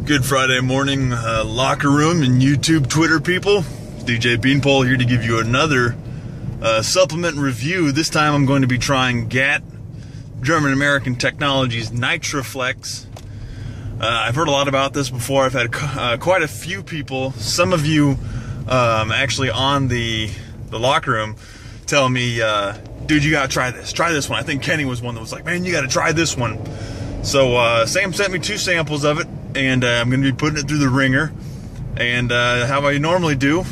Good Friday morning, locker room and YouTube, Twitter people. DJ Beanpole here to give you another supplement review. This time I'm going to be trying GAT, German American Technologies Nitraflex. I've heard a lot about this before. I've had quite a few people, some of you actually on the locker room, tell me, dude, you gotta try this one. I think Kenny was one that was like, man, you gotta try this one. So Sam sent me 2 samples of it, and I'm going to be putting it through the ringer. And how I normally do,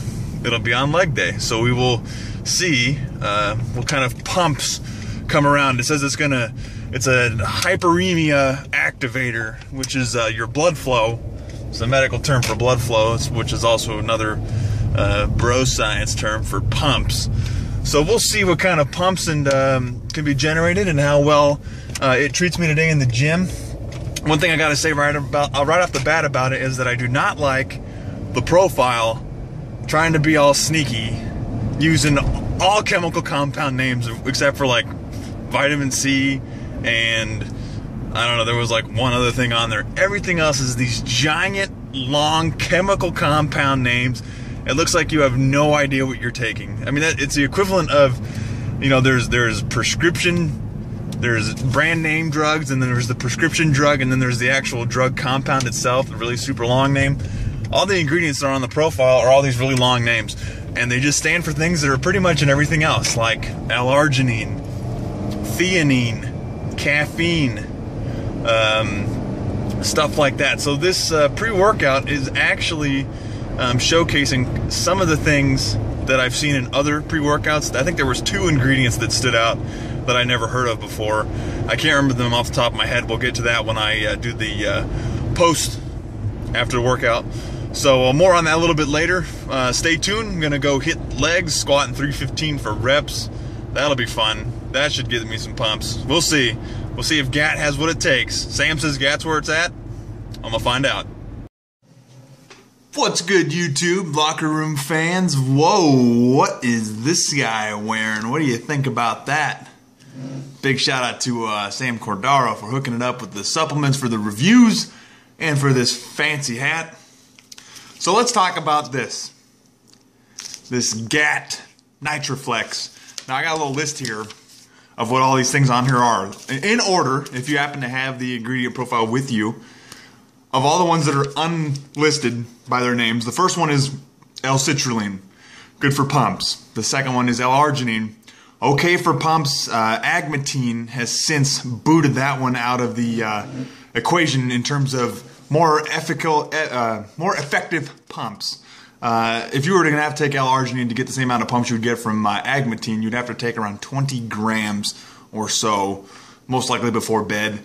it'll be on leg day. So we will see what kind of pumps come around. It says it's a hyperemia activator, which is your blood flow. It's a medical term for blood flow, which is also another bro science term for pumps. So we'll see what kind of pumps and can be generated and how well it treats me today in the gym. One thing I gotta say right off the bat about it is that I do not like the profile trying to be all sneaky, using all chemical compound names except for like vitamin C and I don't know, there was like one other thing on there. Everything else is these giant, long chemical compound names. It looks like you have no idea what you're taking. I mean, it's the equivalent of, you know, there's prescription, there's brand name drugs, and then there's the prescription drug, and then there's the actual drug compound itself, a really super long name. All the ingredients that are on the profile are all these really long names, and they just stand for things that are pretty much in everything else, like L-arginine, theanine, caffeine, stuff like that. So this pre-workout is actually showcasing some of the things that I've seen in other pre-workouts. I think there was 2 ingredients that stood out that I never heard of before. I can't remember them off the top of my head. We'll get to that when I do the post after the workout. So more on that a little bit later. Stay tuned. I'm gonna go hit legs, squatting 315 for reps. That'll be fun. That should get me some pumps. We'll see. We'll see if GAT has what it takes. Sam says GAT's where it's at. I'm gonna find out. What's good, YouTube locker room fans? Whoa, what is this guy wearing? What do you think about that? Big shout out to Sam Cordaro for hooking it up with the supplements for the reviews and for this fancy hat. So let's talk about this GAT Nitraflex. Now I got a little list here of what all these things on here are. In order, if you happen to have the ingredient profile with you, of all the ones that are unlisted by their names, the first one is L-citrulline, good for pumps. The second one is L-arginine, okay for pumps. Agmatine has since booted that one out of the equation in terms of more effective pumps. If you were going to have to take L-arginine to get the same amount of pumps you would get from Agmatine, you'd have to take around 20 grams or so, most likely before bed.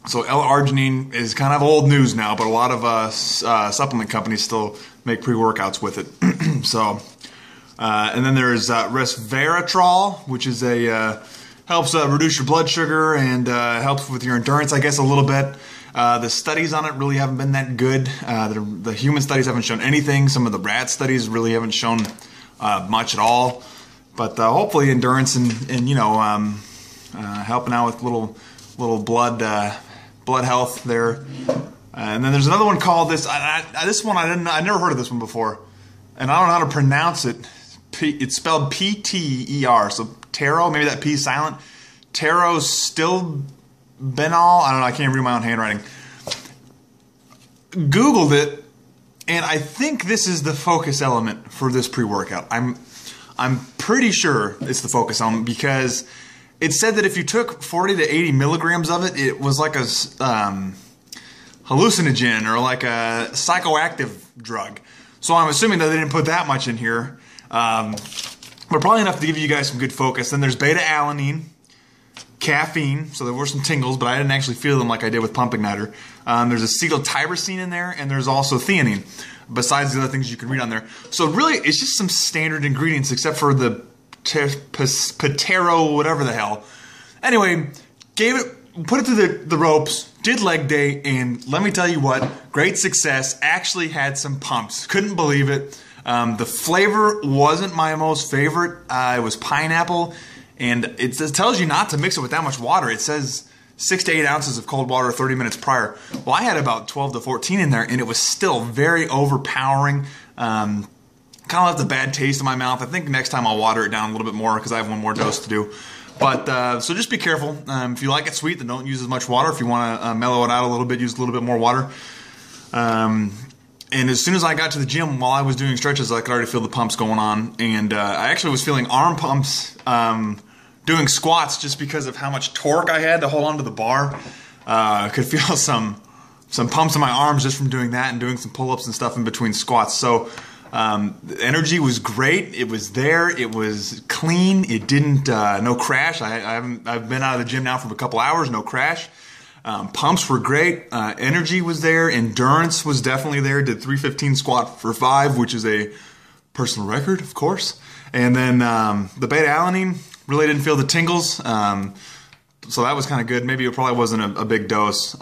So L-arginine is kind of old news now, but a lot of supplement companies still make pre-workouts with it. So, and then there's resveratrol, which is helps reduce your blood sugar and helps with your endurance, I guess, a little bit. The studies on it really haven't been that good. The human studies haven't shown anything. Some of the rat studies really haven't shown much at all. But hopefully endurance and you know, helping out with little blood health there. And then there's another one called this one I never heard of this one before, and I don't know how to pronounce it. It's spelled P-T-E-R, so taro, maybe that P is silent. Taro still benol, I don't know, I can't read my own handwriting. Googled it, and I think this is the focus element for this pre-workout. I'm pretty sure it's the focus element because it said that if you took 40 to 80 milligrams of it, it was like a hallucinogen or like a psychoactive drug. So I'm assuming that they didn't put that much in here, but probably enough to give you guys some good focus. Then there's beta-alanine, caffeine, so there were some tingles, but I didn't actually feel them like I did with Pump Igniter. There's acetyltyrosine in there, and there's also theanine, besides the other things you can read on there. So really, it's just some standard ingredients except for the Patero, whatever the hell. Anyway, put it through the ropes, did leg day, and let me tell you what, great success. Actually had some pumps. Couldn't believe it. The flavor wasn't my most favorite. It was pineapple, and it tells you not to mix it with that much water. It says 6 to 8 ounces of cold water 30 minutes prior. Well, I had about 12 to 14 in there, and it was still very overpowering. Kind of left a bad taste in my mouth. I think next time I'll water it down a little bit more because I have one more dose to do. But so just be careful. If you like it sweet, then don't use as much water. If you want to mellow it out a little bit, use a little bit more water. And as soon as I got to the gym, while I was doing stretches, I could already feel the pumps going on. And I actually was feeling arm pumps doing squats just because of how much torque I had to hold onto the bar. I could feel some pumps in my arms just from doing that and doing some pull-ups and stuff in between squats. So the energy was great. It was there. It was clean. It didn't no crash. I've been out of the gym now for a couple hours. No crash. Pumps were great. Energy was there. Endurance was definitely there. Did 315 squat for 5, which is a personal record, of course. And then the beta-alanine, really didn't feel the tingles. So that was kind of good. Maybe it probably wasn't a big dose.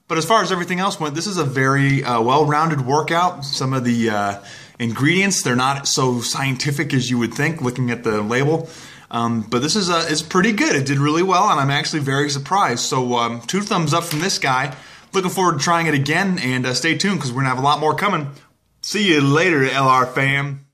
But as far as everything else went, this is a very well-rounded workout. Some of the ingredients, they're not so scientific as you would think looking at the label. But this is it's pretty good. It did really well, and I'm actually very surprised. So 2 thumbs up from this guy. Looking forward to trying it again, and stay tuned because we're going to have a lot more coming. See you later, LR fam.